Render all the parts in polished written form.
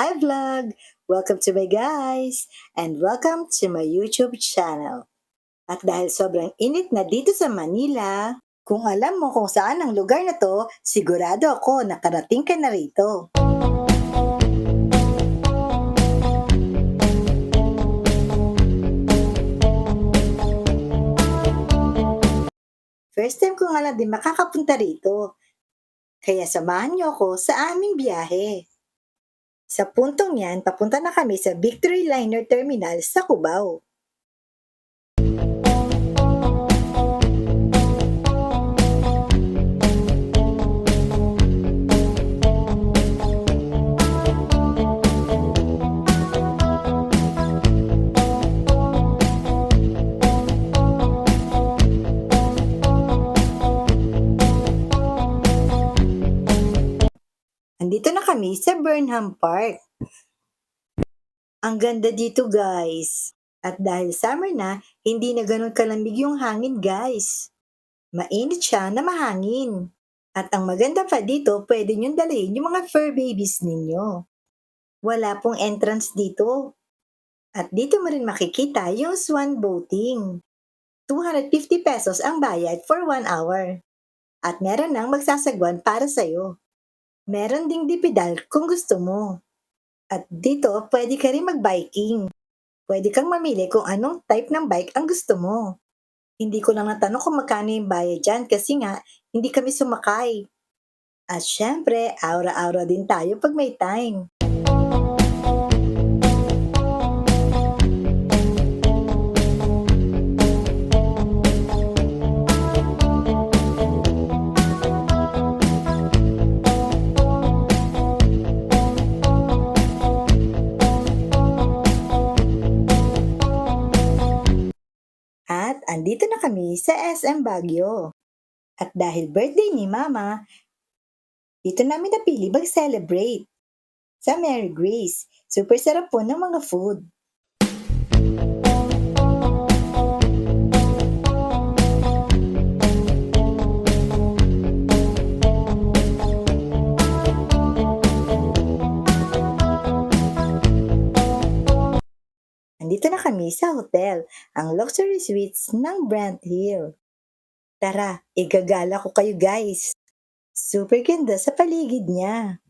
Hi vlog! Welcome to my guys! And welcome to my YouTube channel. At dahil sobrang init na dito sa Manila, kung alam mo kung saan ang lugar na to, sigurado ako nakarating ka na rito. First time ko nga lang din makakapunta rito. Kaya samahan niyo ako sa aming biyahe. Sa puntong yan, papunta na kami sa Victory Liner Terminal sa Cubao. Andito na kami sa Burnham Park. Ang ganda dito guys. At dahil summer na, hindi na ganun kalamig yung hangin guys. Mainit siya na mahangin. At ang maganda pa dito, pwede nyo dalhin yung mga fur babies ninyo. Wala pong entrance dito. At dito mo rin makikita yung swan boating. 250 pesos ang bayad for 1 hour. At meron nang magsasagwan para sa'yo. Meron ding dipidal kung gusto mo. At dito, pwede ka rin mag-biking. Pwede kang mamili kung anong type ng bike ang gusto mo. Hindi ko lang natanong kung magkano yung bayad dyan kasi nga, hindi kami sumakay. At syempre, aura-aura din tayo pag may time. At andito na kami sa SM Baguio. At dahil birthday ni Mama, dito namin napili mag-celebrate. Sa Mary Grace, super sarap po ng mga food. Andito na kami sa hotel, ang luxury suites ng Brent Hill. Tara, igagala ko kayo guys. Super ganda sa paligid niya.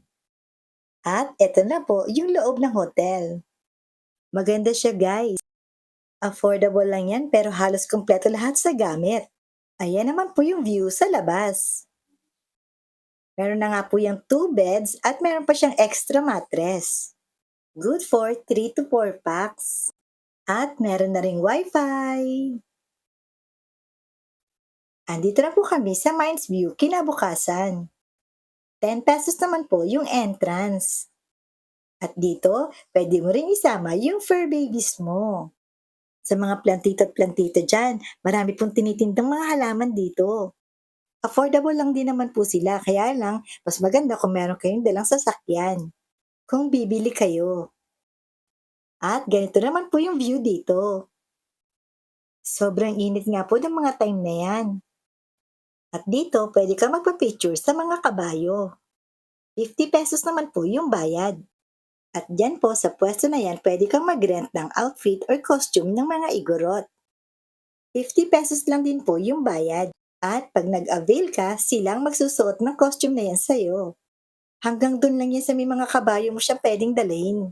At eto na po yung loob ng hotel. Maganda siya guys. Affordable lang yan pero halos kompleto lahat sa gamit. Ayan naman po yung view sa labas. Meron na nga po yung 2 beds at meron pa siyang extra mattress. Good for 3 to 4 packs. At meron na ring wifi. Andito na po kami sa Mines View kinabukasan. 10 pesos naman po yung entrance. At dito, pwede mo rin isama yung fur babies mo. Sa mga plantito at plantito dyan, marami pong tinitindang mga halaman dito. Affordable lang din naman po sila, kaya lang, mas maganda kung meron kayong dalang sasakyan. Kung bibili kayo. At ganito naman po yung view dito. Sobrang init nga po ng mga time na yan. At dito, pwede kang magpa-picture sa mga kabayo. 50 pesos naman po yung bayad. At dyan po sa pwesto na yan, pwede kang mag-rent ng outfit or costume ng mga igorot. 50 pesos lang din po yung bayad. At pag nag-avail ka, silang magsusuot ng costume na yan sa'yo. Hanggang dun lang yan sa may mga kabayo mo siya pwedeng dalhin.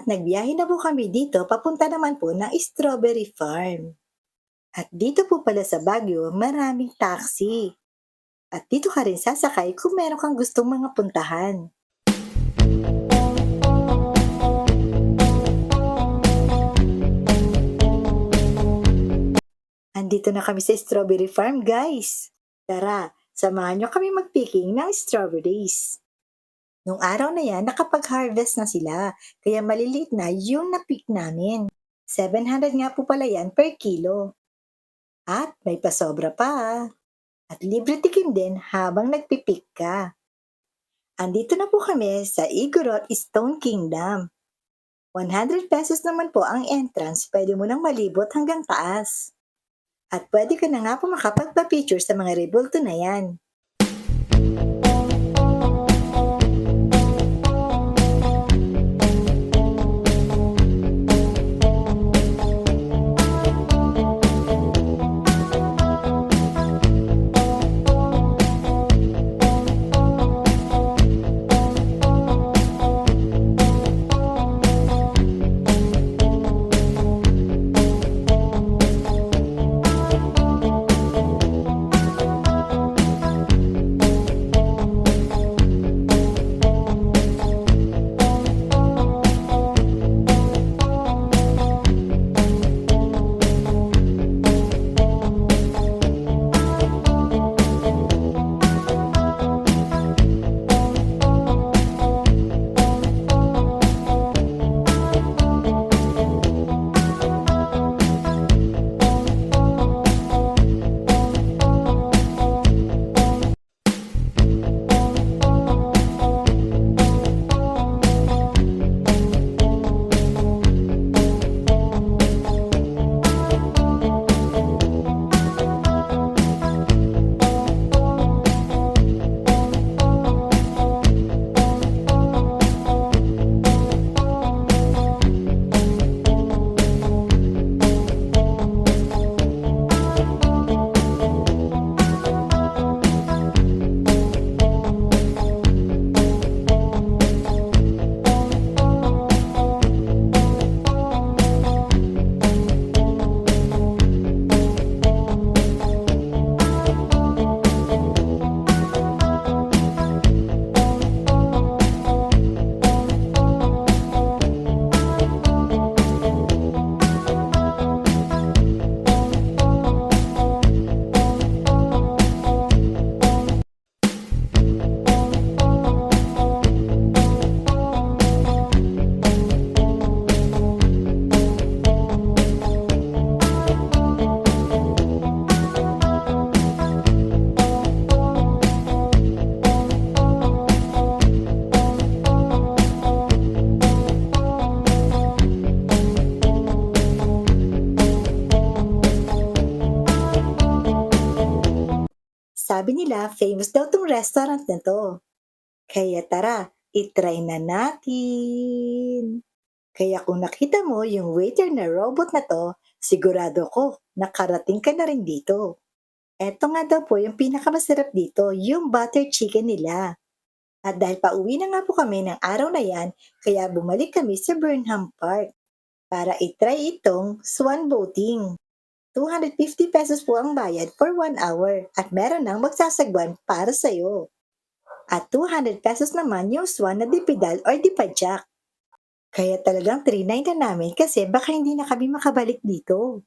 At nagbiyahe na po kami dito papunta naman po ng strawberry farm. At dito po pala sa Baguio, maraming taxi. At dito ka rin sasakay kung meron kang gustong mga puntahan. Andito na kami sa strawberry farm, guys. Tara, samahan nyo kami mag-picking ng strawberries. Nung araw na yan, nakapag-harvest na sila, kaya maliliit na yung na-pick namin. 700 nga po pala yan per kilo. At may pasobra pa. At libre tikim din habang nagpipick ka. Andito na po kami sa Igorot Stone Kingdom. 100 pesos naman po ang entrance, pwede mo nang malibot hanggang taas. At pwede ka na nga po makapagpa-picture sa mga rebulto na yan. Sabi nila, famous daw tong restaurant na to. Kaya tara, itry na natin. Kaya kung nakita mo yung waiter na robot na to, sigurado ko, nakarating ka na rin dito. Eto nga daw po yung pinakamasarap dito, yung butter chicken nila. At dahil pauwi na nga po kami ng araw na yan, kaya bumalik kami sa Burnham Park para itry itong swan boating. 250 pesos po ang bayad for 1 hour at meron nang magsasagwan para sa'yo. At 200 pesos naman yung swan na dipidal or dipadyak. Kaya talagang 3-9 na namin kasi baka hindi na kami makabalik dito.